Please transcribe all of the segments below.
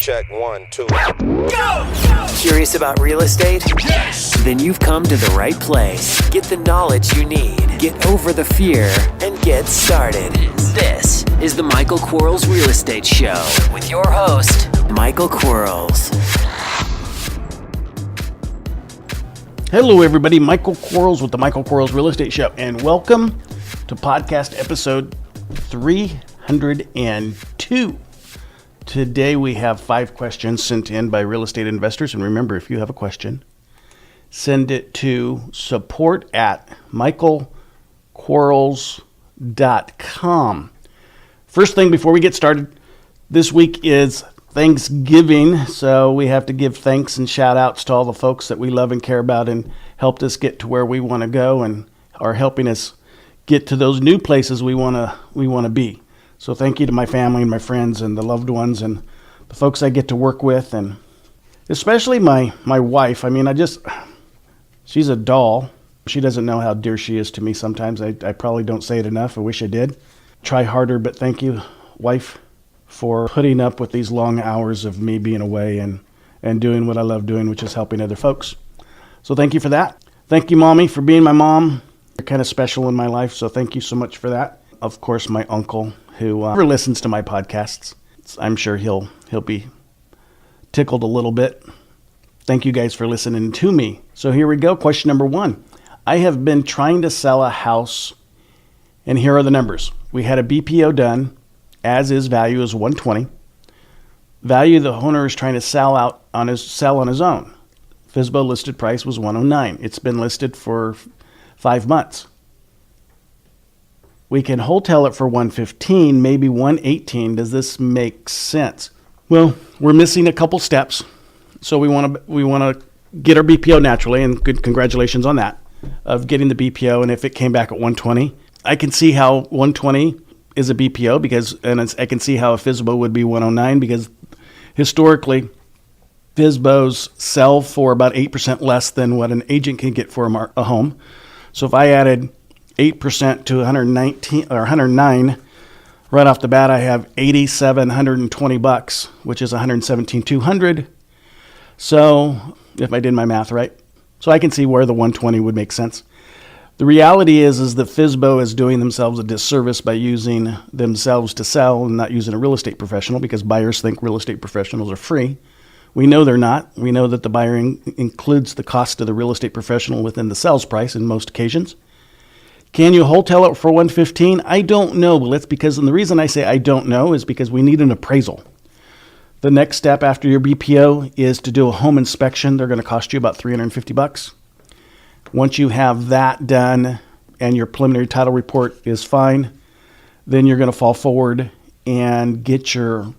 check, 1, 2. Go! Curious about real estate? Yes! Then you've come to the right place. Get the knowledge you need, get over the fear, and get started. This is the Michael Quarles Real Estate Show with your host, Michael Quarles. Hello, everybody. Michael Quarles with the Michael Quarles Real Estate Show, and welcome to podcast episode 302. Today we have 5 questions sent in by real estate investors. And remember, if you have a question, send it to support@michaelquarles.com. First thing before we get started, this week is Thanksgiving, so we have to give thanks and shout outs to all the folks that we love and care about and helped us get to where we want to go and are helping us get to those new places we want to be. So thank you to my family and my friends and the loved ones and the folks I get to work with, and especially my wife. I mean, she's a doll. She doesn't know how dear she is to me sometimes. I probably don't say it enough. I wish I did. Try harder, but thank you, wife, for putting up with these long hours of me being away and doing what I love doing, which is helping other folks. So thank you for that. Thank you, Mommy, for being my mom. You're kind of special in my life, so thank you so much for that. Of course, my uncle, who never listens to my podcasts. I'm sure he'll be tickled a little bit. Thank you guys for listening to me. So here we go. Question number 1. I have been trying to sell a house, and here are the numbers. We had a BPO done. As is, value is 120. Value the owner is trying to sell on his own. FSBO listed price was 109. It's been listed for 5 months. We can wholetail it for 115, maybe 118. Does this make sense? Well, we're missing a couple steps. So we want to get our BPO naturally, and good congratulations on that, of getting the BPO. And if it came back at 120, I can see how 120 is a BPO I can see how a FSBO would be 109 because historically FSBOs sell for about 8% less than what an agent can get for a home. So if I added 8% to 119 or 109 right off the bat, I have $8,720, which is $117,200. So if I did my math right, so I can see where the 120 would make sense. The reality is that FSBO is doing themselves a disservice by using themselves to sell and not using a real estate professional, because buyers think real estate professionals are free. We know they're not. We know that the buyer includes the cost of the real estate professional within the sales price in most occasions. Can you wholetail it for 115? I don't know. And the reason I say I don't know is because we need an appraisal. The next step after your BPO is to do a home inspection. They're going to cost you about $350. Once you have that done and your preliminary title report is fine, then you're going to fall forward and get your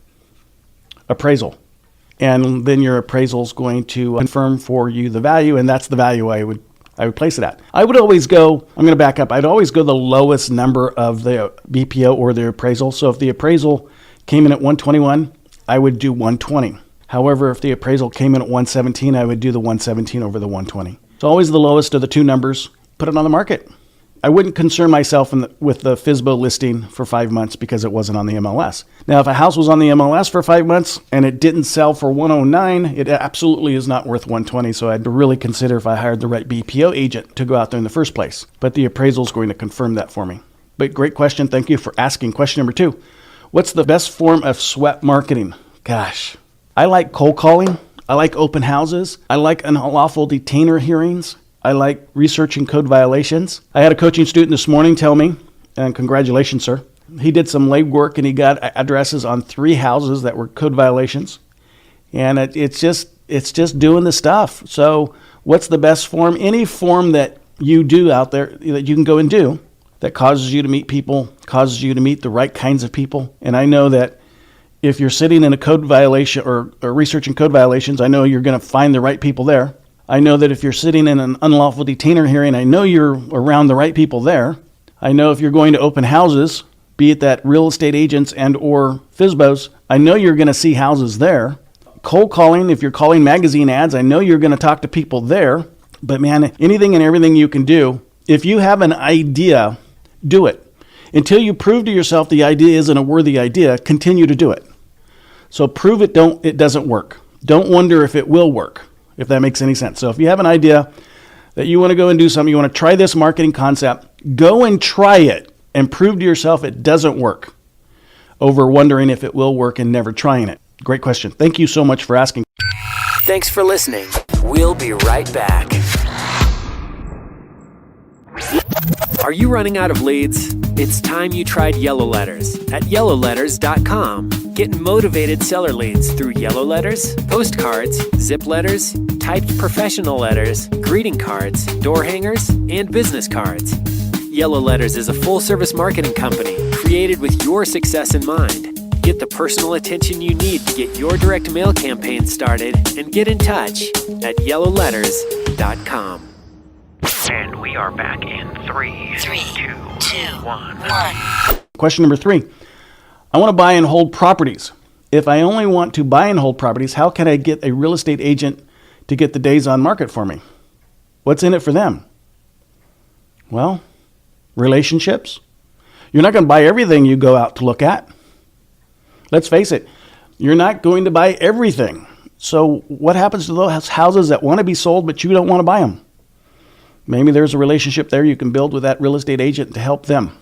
appraisal. And then your appraisal is going to confirm for you the value, and that's the value I would place it at. I'm going to back up. I'd always go the lowest number of the BPO or the appraisal. So if the appraisal came in at 121, I would do 120. However, if the appraisal came in at 117, I would do the 117 over the 120. So always the lowest of the two numbers, put it on the market. I wouldn't concern myself with the FSBO listing for 5 months because it wasn't on the MLS. Now, if a house was on the MLS for 5 months and it didn't sell for 109, it absolutely is not worth 120. So I'd really consider if I hired the right BPO agent to go out there in the first place. But the appraisal is going to confirm that for me. But great question. Thank you for asking. Question number 2. What's the best form of sweat marketing? Gosh, I like cold calling. I like open houses. I like unlawful detainer hearings. I like researching code violations. I had a coaching student this morning tell me, and congratulations, sir. He did some legwork and he got addresses on 3 houses that were code violations. And it's just doing the stuff. So what's the best form? Any form that you do out there that you can go and do that causes you to meet people, causes you to meet the right kinds of people. And I know that if you're sitting in a code violation or researching code violations, I know you're going to find the right people there. I know that if you're sitting in an unlawful detainer hearing, I know you're around the right people there. I know if you're going to open houses, be it that real estate agents and or FSBOs, I know you're going to see houses there. Cold calling, if you're calling magazine ads, I know you're going to talk to people there. But man, anything and everything you can do, if you have an idea, do it. Until you prove to yourself the idea isn't a worthy idea, continue to do it. So prove it doesn't work. Don't wonder if it will work, if that makes any sense. So if you have an idea that you want to go and do something, you want to try this marketing concept, go and try it and prove to yourself it doesn't work over wondering if it will work and never trying it. Great question. Thank you so much for asking. Thanks for listening. We'll be right back. Are you running out of leads? It's time you tried Yellow Letters at yellowletters.com. Get motivated seller leads through yellow letters, postcards, zip letters, typed professional letters, greeting cards, door hangers, and business cards. Yellow Letters is a full-service marketing company created with your success in mind. Get the personal attention you need to get your direct mail campaign started and get in touch at yellowletters.com. And we are back in 3, 2, 1. Question number 3. I want to buy and hold properties. If I only want to buy and hold properties, how can I get a real estate agent to get the days on market for me? What's in it for them? Well, relationships. You're not going to buy everything you go out to look at. Let's face it, you're not going to buy everything. So what happens to those houses that want to be sold but you don't want to buy them? Maybe there's a relationship there you can build with that real estate agent to help them.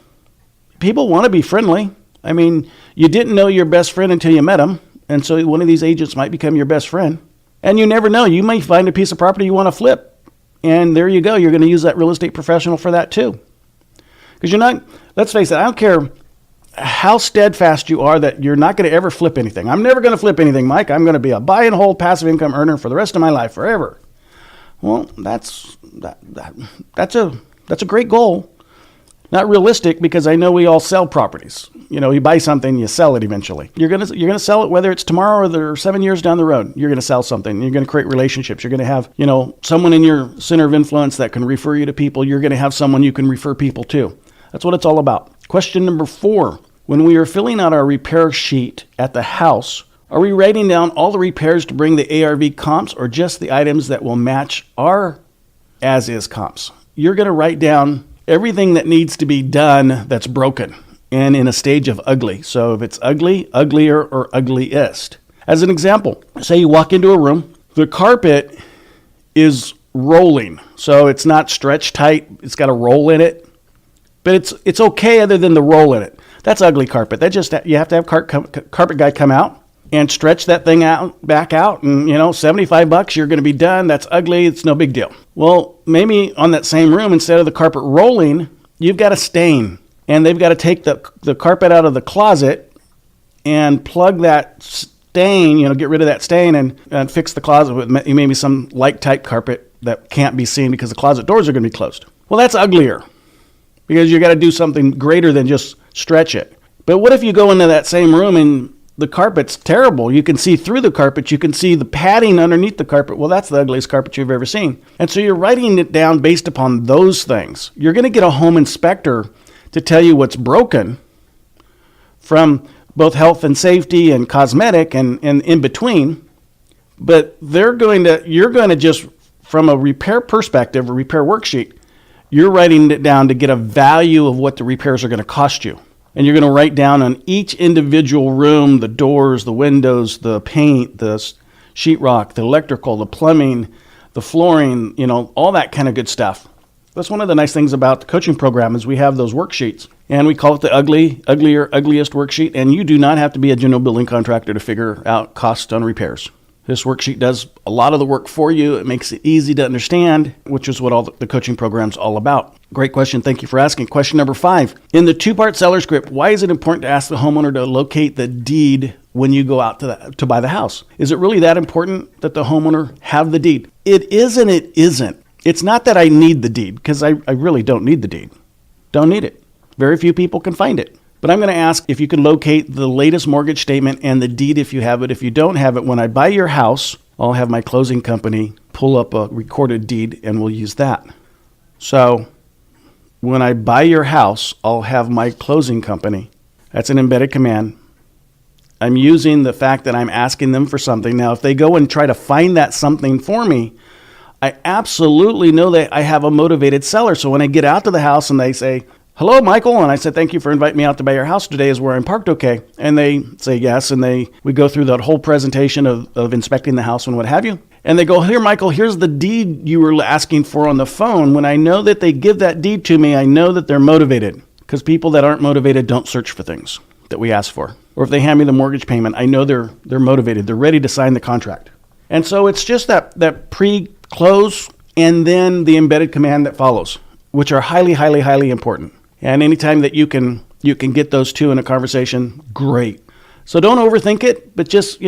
People want to be friendly. I mean, you didn't know your best friend until you met him, and so one of these agents might become your best friend. And you never know. You may find a piece of property you want to flip, and there you go. You're going to use that real estate professional for that too. Because you're not, let's face it, I don't care how steadfast you are that you're not going to ever flip anything. I'm never going to flip anything, Mike. I'm going to be a buy and hold passive income earner for the rest of my life, forever. Well, that's a great goal. Not realistic, because I know we all sell properties. You know, you buy something, you sell it eventually. You're gonna sell it, whether it's tomorrow or 7 years down the road. You're gonna sell something. You're gonna create relationships. You're gonna have, someone in your center of influence that can refer you to people. You're gonna have someone you can refer people to. That's what it's all about. Question number 4. When we are filling out our repair sheet at the house, are we writing down all the repairs to bring the ARV comps, or just the items that will match our as-is comps? You're going to write down everything that needs to be done that's broken and in a stage of ugly. So if it's ugly, uglier, or ugliest. As an example, say you walk into a room, the carpet is rolling. So it's not stretched tight. It's got a roll in it. But it's okay other than the roll in it. That's ugly carpet. You have to have carpet guy come out and stretch that thing back out, and $75, you're going to be done. That's ugly. It's no big deal. Well, maybe on that same room, instead of the carpet rolling, you've got a stain, and they've got to take the carpet out of the closet and plug that stain, get rid of that stain and fix the closet with maybe some light type carpet that can't be seen because the closet doors are going to be closed. Well, that's uglier, because you got to do something greater than just stretch it. But what if you go into that same room and the carpet's terrible? You can see through the carpet. You can see the padding underneath the carpet. Well, that's the ugliest carpet you've ever seen. And so you're writing it down based upon those things. You're going to get a home inspector to tell you what's broken from both health and safety and cosmetic and in between. But you're going to just, from a repair perspective, a repair worksheet, you're writing it down to get a value of what the repairs are going to cost you. And you're going to write down on each individual room, the doors, the windows, the paint, the sheetrock, the electrical, the plumbing, the flooring, all that kind of good stuff. That's one of the nice things about the coaching program is we have those worksheets. And we call it the ugliest worksheet. And you do not have to be a general building contractor to figure out costs on repairs. This worksheet does a lot of the work for you. It makes it easy to understand, which is what all the coaching program's all about. Great question. Thank you for asking. Question number 5. In the 2-part seller script, why is it important to ask the homeowner to locate the deed when you go out to buy the house? Is it really that important that the homeowner have the deed? It is and it isn't. It's not that I need the deed, because I really don't need the deed. Don't need it. Very few people can find it. But I'm going to ask if you can locate the latest mortgage statement and the deed if you have it. If you don't have it, when I buy your house, I'll have my closing company pull up a recorded deed and we'll use that. So when I buy your house, I'll have my closing company. That's an embedded command. I'm using the fact that I'm asking them for something. Now, if they go and try to find that something for me, I absolutely know that I have a motivated seller. So when I get out to the house and they say, hello, Michael. And I said, thank you for inviting me out to buy your house today. Is where I'm parked okay? And they say yes. And we go through that whole presentation of inspecting the house and what have you. And they go, here, Michael, here's the deed you were asking for on the phone. When I know that they give that deed to me, I know that they're motivated, because people that aren't motivated don't search for things that we ask for. Or if they hand me the mortgage payment, I know they're motivated. They're ready to sign the contract. And so it's just that pre-close and then the embedded command that follows, which are highly, highly, highly important. And anytime that you can get those two in a conversation, great. So don't overthink it, but just,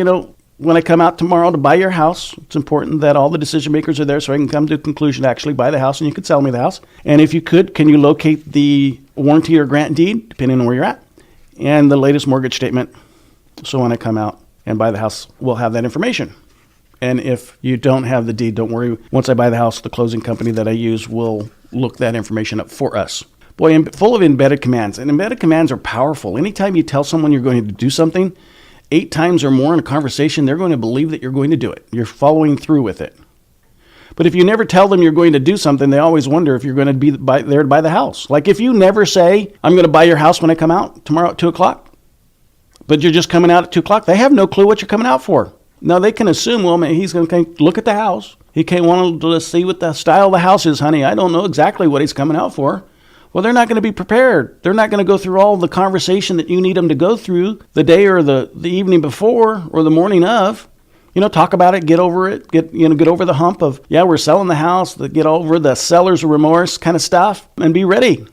when I come out tomorrow to buy your house, it's important that all the decision makers are there so I can come to a conclusion to actually buy the house and you could sell me the house. And if you could, can you locate the warranty or grant deed, depending on where you're at, and the latest mortgage statement? So when I come out and buy the house, we'll have that information. And if you don't have the deed, don't worry. Once I buy the house, the closing company that I use will look that information up for us. Boy, full of embedded commands. And embedded commands are powerful. Anytime you tell someone you're going to do something, 8 times or more in a conversation, they're going to believe that you're going to do it. You're following through with it. But if you never tell them you're going to do something, they always wonder if you're going to be there to buy the house. Like if you never say, I'm going to buy your house when I come out tomorrow at 2 o'clock, but you're just coming out at 2 o'clock, they have no clue what you're coming out for. Now they can assume, well, man, he's going to look at the house. He can't want to see what the style of the house is, honey. I don't know exactly what he's coming out for. Well, they're not going to be prepared. They're not going to go through all the conversation that you need them to go through the day or the evening before or the morning of. Talk about it, get over it, get over the hump of, we're selling the house, get over the seller's remorse kind of stuff and be ready.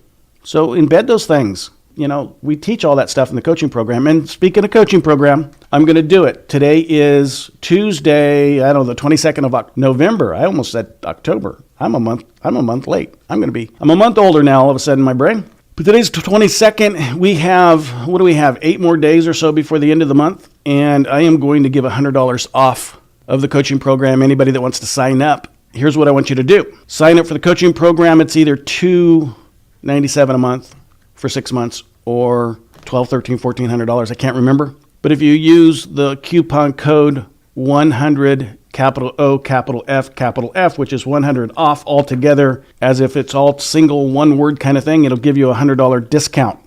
So embed those things. We teach all that stuff in the coaching program. And speaking of coaching program, I'm going to do it. Today is Tuesday, the 22nd of November. I almost said October. I'm a month late. I'm a month older now all of a sudden in my brain. But today's the 22nd. We have, 8 more days or so before the end of the month. And I am going to give $100 off of the coaching program. Anybody that wants to sign up, here's what I want you to do. Sign up for the coaching program. It's either $297 a month for 6 months or $1,200, $1,300, $1,400. I can't remember. But if you use the coupon code 100 capital O, capital F, which is 100 off altogether, as if it's all single one word kind of thing, it'll give you a $100 discount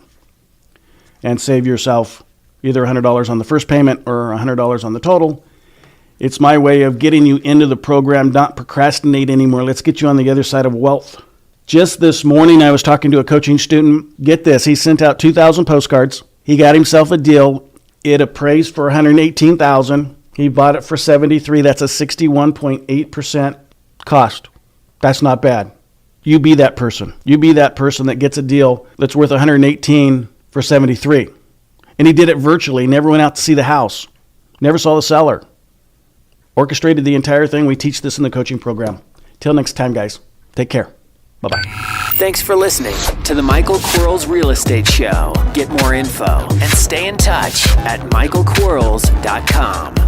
and save yourself either $100 on the first payment or $100 on the total. It's my way of getting you into the program, not procrastinate anymore. Let's get you on the other side of wealth. Just this morning, I was talking to a coaching student. Get this, he sent out 2,000 postcards. He got himself a deal. It appraised for $118,000. He bought it for $73,000. That's a 61.8% cost. That's not bad. You be that person. You be that person that gets a deal that's worth $118,000 for $73,000. And he did it virtually. Never went out to see the house. Never saw the seller. Orchestrated the entire thing. We teach this in the coaching program. Till next time, guys. Take care. Bye-bye. Thanks for listening to the Michael Quarles Real Estate Show. Get more info and stay in touch at michaelquarles.com.